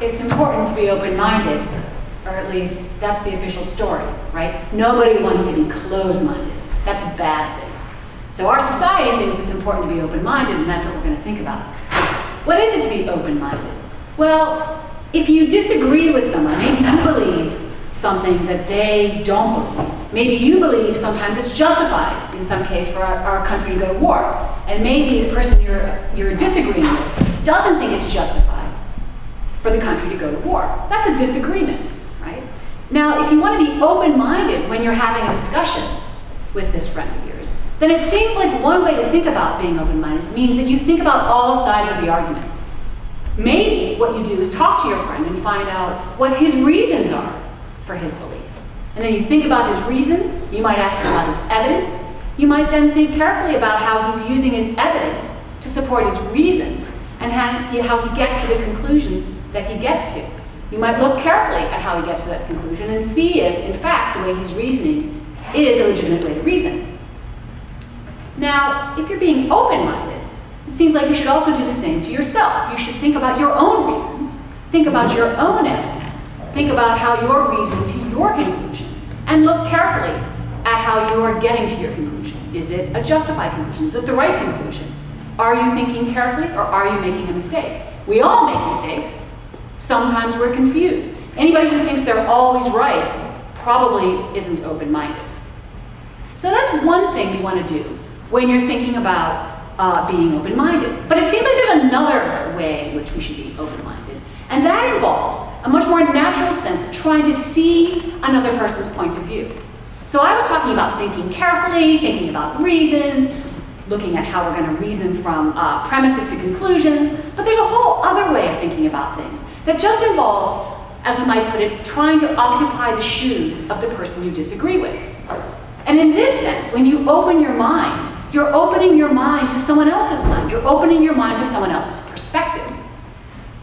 it's important to be open-minded, or at least that's the official story, right? Nobody wants to be closed-minded. That's a bad thing. So our society thinks it's important to be open-minded, and that's what we're going to think about. What is it to be open-minded? Well, if you disagree with someone, maybe you believe something that they don't believe. Maybe you believe sometimes it's justified, in some case, for our country to go to war. And maybe the person you're disagreeing with doesn't think it's justified for the country to go to war. That's a disagreement, right? Now, if you want to be open-minded when you're having a discussion with this friend of yours, then it seems like one way to think about being open-minded means that you think about all sides of the argument. Maybe what you do is talk to your friend and find out what his reasons are for his belief. And then you think about his reasons. You might ask him about his evidence. You might then think carefully about how he's using his evidence to support his reasons and how he gets to the conclusion that he gets to. You might look carefully at how he gets to that conclusion and see if, in fact, the way he's reasoning is a legitimate way to reason. Now, if you're being open-minded, it seems like you should also do the same to yourself. You should think about your own reasons. Think about your own evidence. Think about how you're reasoning to your conclusion. And look carefully at how you're getting to your conclusion. Is it a justified conclusion? Is it the right conclusion? Are you thinking carefully, or are you making a mistake? We all make mistakes. Sometimes we're confused. Anybody who thinks they're always right probably isn't open-minded. So that's one thing you want to do when you're thinking about being open-minded. But it seems like there's another way in which we should be open-minded. And that involves a much more natural sense of trying to see another person's point of view. So I was talking about thinking carefully, thinking about reasons, looking at how we're going to reason from premises to conclusions. But there's a whole other way of thinking about things that just involves, as we might put it, trying to occupy the shoes of the person you disagree with. And in this sense, when you open your mind, you're opening your mind to someone else's mind. You're opening your mind to someone else's perspective,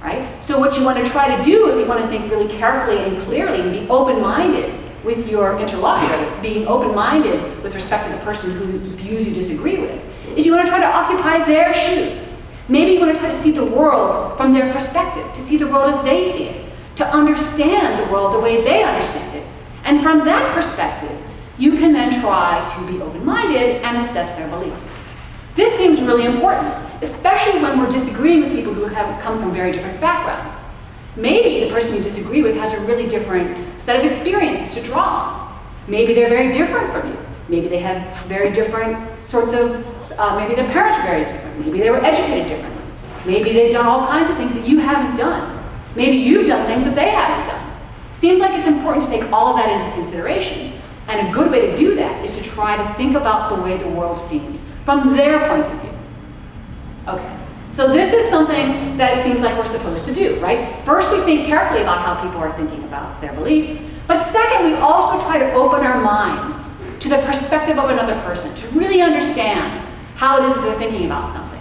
right? So what you want to try to do, if you want to think really carefully and clearly and be open-minded with your interlocutor, being open-minded with respect to the person whose views you disagree with, is you want to try to occupy their shoes. Maybe you want to try to see the world from their perspective, to see the world as they see it, to understand the world the way they understand it. And from that perspective, you can then try to be open-minded and assess their beliefs. This seems really important, especially when we're disagreeing with people who have come from very different backgrounds. Maybe the person you disagree with has a really different set of experiences to draw on. Maybe they're very different from you. Maybe they have very different sorts of, maybe their parents are very different. Maybe they were educated differently. Maybe they've done all kinds of things that you haven't done. Maybe you've done things that they haven't done. Seems like it's important to take all of that into consideration. And a good way to do that is to try to think about the way the world seems from their point of view. Okay, so this is something that it seems like we're supposed to do, right? First, we think carefully about how people are thinking about their beliefs. But second, we also try to open our minds to the perspective of another person, to really understand how it is that they're thinking about something.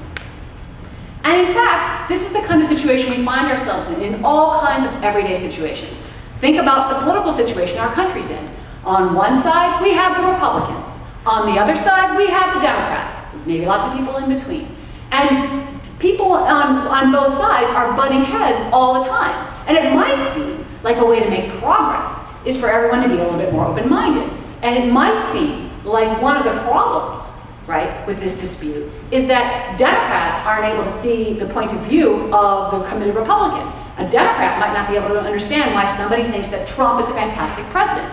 And in fact, this is the kind of situation we find ourselves in all kinds of everyday situations. Think about the political situation our country's in. On one side, we have the Republicans. On the other side, we have the Democrats. Maybe lots of people in between. And people on both sides are butting heads all the time. And it might seem like a way to make progress is for everyone to be a little bit more open-minded. And it might seem like one of the problems, right, with this dispute is that Democrats aren't able to see the point of view of the committed Republican. A Democrat might not be able to understand why somebody thinks that Trump is a fantastic president.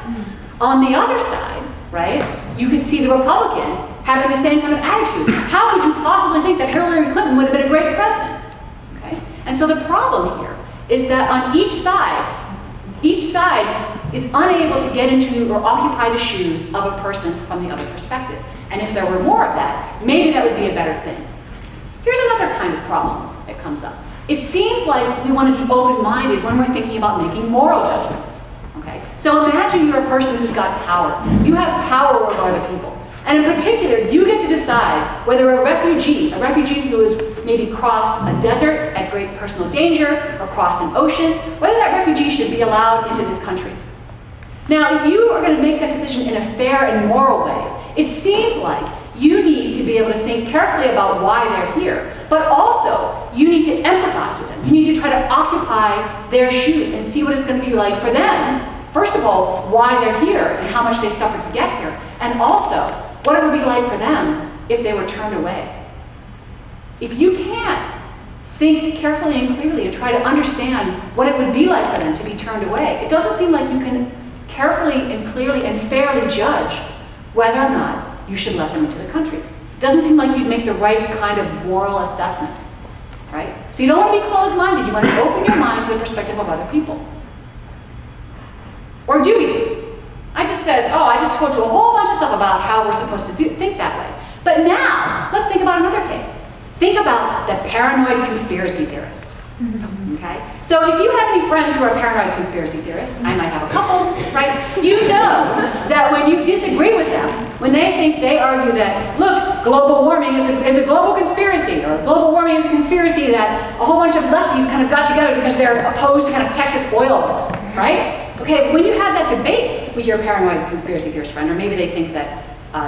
On the other side, right, you could see the Republican having the same kind of attitude. How could you possibly think that Hillary Clinton would have been a great president? Okay? And so the problem here is that on each side is unable to get into or occupy the shoes of a person from the other perspective. And if there were more of that, maybe that would be a better thing. Here's another kind of problem that comes up. It seems like we want to be open-minded when we're thinking about making moral judgments. Okay? So imagine you're a person who's got power. You have power over other people. And in particular, you get to decide whether a refugee who has maybe crossed a desert at great personal danger or crossed an ocean, whether that refugee should be allowed into this country. Now, if you are going to make that decision in a fair and moral way, it seems like you need to be able to think carefully about why they're here. But also, you need to empathize with them. You need to try to occupy their shoes and see what it's going to be like for them. First of all, why they're here and how much they suffered to get here. And also, what it would be like for them if they were turned away. If you can't think carefully and clearly and try to understand what it would be like for them to be turned away, it doesn't seem like you can carefully and clearly and fairly judge whether or not you should let them into the country. It doesn't seem like you'd make the right kind of moral assessment, right? So you don't want to be closed-minded. You want to open your mind to the perspective of other people. Or do you? I just said, oh, I just told you a whole bunch of stuff about how we're supposed to think that way. But now, let's think about another case. Think about the paranoid conspiracy theorist. Okay? So if you have any friends who are paranoid conspiracy theorists, I might have a couple, right? You know that when you disagree with them, when they argue that, look, global warming is a global conspiracy, or global warming is a conspiracy that a whole bunch of lefties kind of got together because they're opposed to kind of Texas oil, right? Okay, when you have that debate with your paranoid conspiracy theorist friend, or maybe they think that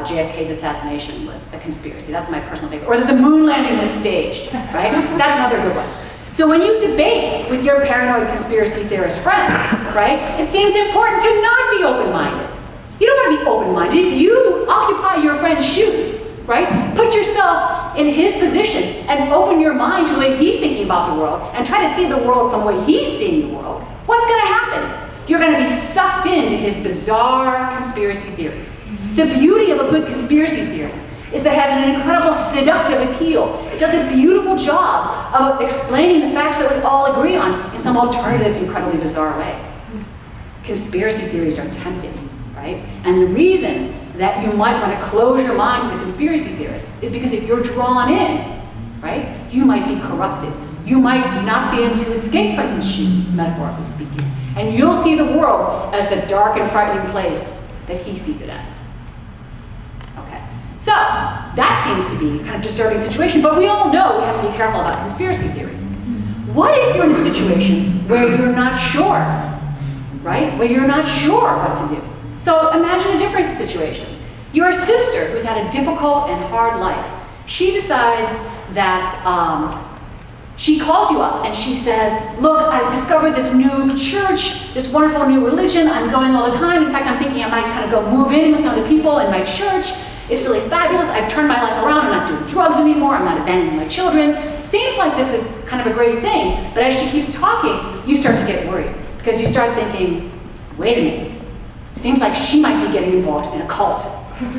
JFK's assassination was a conspiracy, that's my personal favorite, or that the moon landing was staged, right? That's another good one. So when you debate with your paranoid conspiracy theorist friend, right, it seems important to not be open-minded. You don't want to be open-minded. If you occupy your friend's shoes, right, put yourself in his position and open your mind to the way he's thinking about the world and try to see the world from the way he's seeing the world, what's going to happen? You're going to be sucked into his bizarre conspiracy theories. The beauty of a good conspiracy theory is that it has an incredible seductive appeal. It does a beautiful job of explaining the facts that we all agree on in some alternative, incredibly bizarre way. Conspiracy theories are tempting, right? And the reason that you might want to close your mind to the conspiracy theorist is because if you're drawn in, right, you might be corrupted. You might not be able to escape from his shoes, metaphorically speaking. And you'll see the world as the dark and frightening place that he sees it as. Okay, so that seems to be a kind of disturbing situation, but we all know we have to be careful about conspiracy theories. What if you're in a situation where you're not sure, right? Where you're not sure what to do. So imagine a different situation. Your sister, who's had a difficult and hard life, she decides that she calls you up and she says, look, I've discovered this new church, this wonderful new religion. I'm going all the time. In fact, I'm thinking I might kind of go move in with some of the people in my church. It's really fabulous. I've turned my life around. I'm not doing drugs anymore. I'm not abandoning my children. Seems like this is kind of a great thing. But as she keeps talking, you start to get worried because you start thinking, wait a minute. Seems like she might be getting involved in a cult,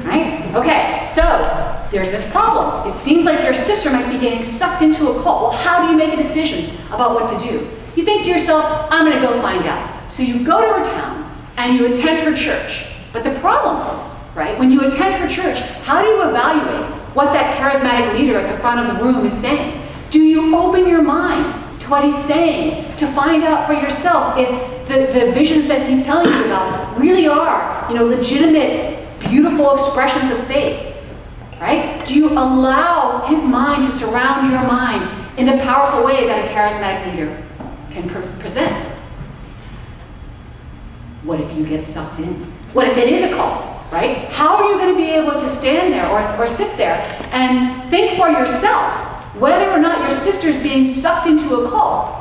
right? Okay, so there's this problem. It seems like your sister might be getting sucked into a cult. Well, how do you make a decision about what to do? You think to yourself, I'm going to go find out. So you go to her town and you attend her church. But the problem is, right, when you attend her church, how do you evaluate what that charismatic leader at the front of the room is saying? Do you open your mind to what he's saying to find out for yourself if the visions that he's telling you about really are, legitimate, beautiful expressions of faith, right? Do you allow his mind to surround your mind in the powerful way that a charismatic leader can present? What if you get sucked in? What if it is a cult, right? How are you going to be able to stand there or sit there and think for yourself whether or not your sister's being sucked into a cult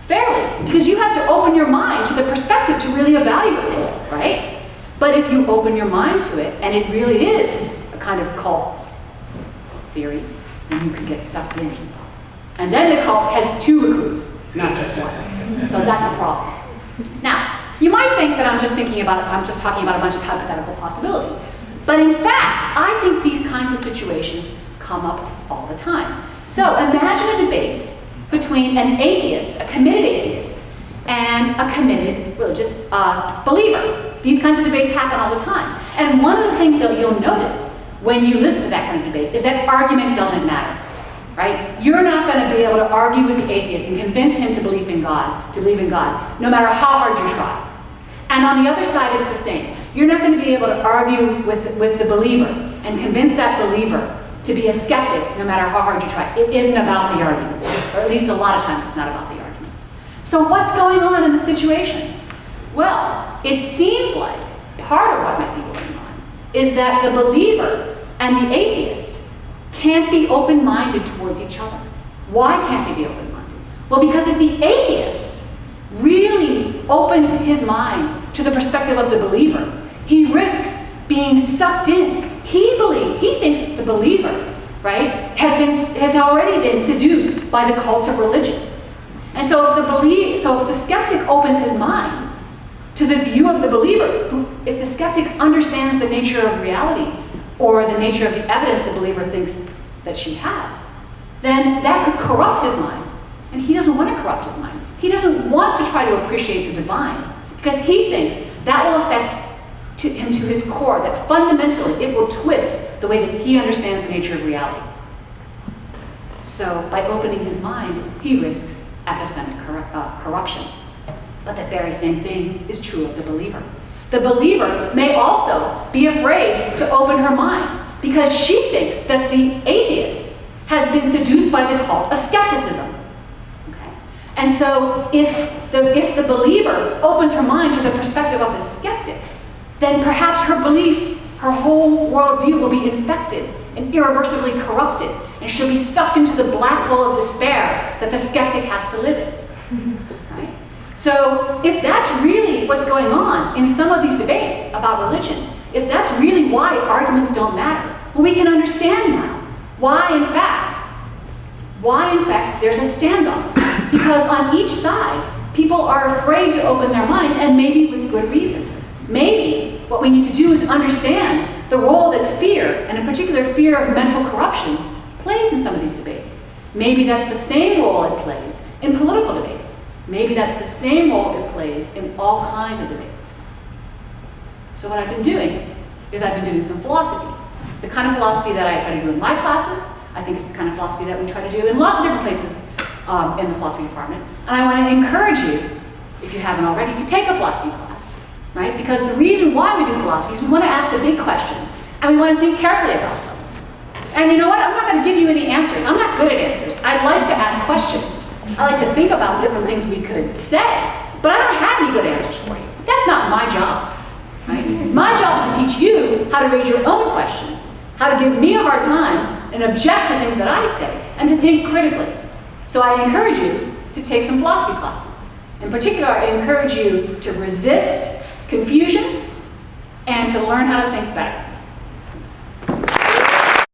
fairly? Because you have to open your mind to the perspective to really evaluate it, right? But if you open your mind to it, and it really is a kind of cult theory, then you can get sucked in. And then the cult has two recruits, not just one. So that's a problem. Now, you might think that I'm just talking about a bunch of hypothetical possibilities. But in fact, I think these kinds of situations come up all the time. So imagine a debate between an atheist, a committed atheist, and a committed religious believer. These kinds of debates happen all the time. And one of the things that you'll notice when you listen to that kind of debate is that argument doesn't matter, right? You're not going to be able to argue with the atheist and convince him to believe in God, no matter how hard you try. And on the other side, it's the same. You're not going to be able to argue with the believer and convince that believer to be a skeptic, no matter how hard you try. It isn't about the arguments, or at least a lot of times it's not about the arguments. So what's going on in the situation? Well, it seems like part of what might be going on is that the believer and the atheist can't be open-minded towards each other. Why can't they be open-minded? Well, because if the atheist really opens his mind to the perspective of the believer, he risks being sucked in. He thinks the believer, right, has already been seduced by the cult of religion. And so if the skeptic opens his mind to the view of the believer, if the skeptic understands the nature of reality or the nature of the evidence the believer thinks that she has, then that could corrupt his mind. And he doesn't want to corrupt his mind. He doesn't want to try to appreciate the divine because he thinks that will affect him to his core, that fundamentally it will twist the way that he understands the nature of reality. So by opening his mind, he risks epistemic corruption. But the very same thing is true of the believer. The believer may also be afraid to open her mind because she thinks that the atheist has been seduced by the cult of skepticism. Okay? And so if the believer opens her mind to the perspective of the skeptic, then perhaps her beliefs, her whole worldview will be infected and irreversibly corrupted, and she'll be sucked into the black hole of despair that the skeptic has to live in. Right? So if that's really what's going on in some of these debates about religion, if that's really why arguments don't matter, well, we can understand now why in fact there's a standoff. Because on each side, people are afraid to open their minds, and maybe with good reason. Maybe what we need to do is understand the role that fear, and in particular fear of mental corruption, plays in some of these debates. Maybe that's the same role it plays in political debates. Maybe that's the same role it plays in all kinds of debates. So what I've been doing is I've been doing some philosophy. It's the kind of philosophy that I try to do in my classes. I think it's the kind of philosophy that we try to do in lots of different places in the philosophy department. And I want to encourage you, if you haven't already, to take a philosophy class, right? Because the reason why we do philosophy is we want to ask the big questions, and we want to think carefully about them. And you know what? I'm not going to give you any answers. I'm not good at answers. I like to ask questions. I like to think about different things we could say, but I don't have any good answers for you. That's not my job. Right? My job is to teach you how to raise your own questions, how to give me a hard time and object to things that I say, and to think critically. So I encourage you to take some philosophy classes. In particular, I encourage you to resist confusion and to learn how to think better.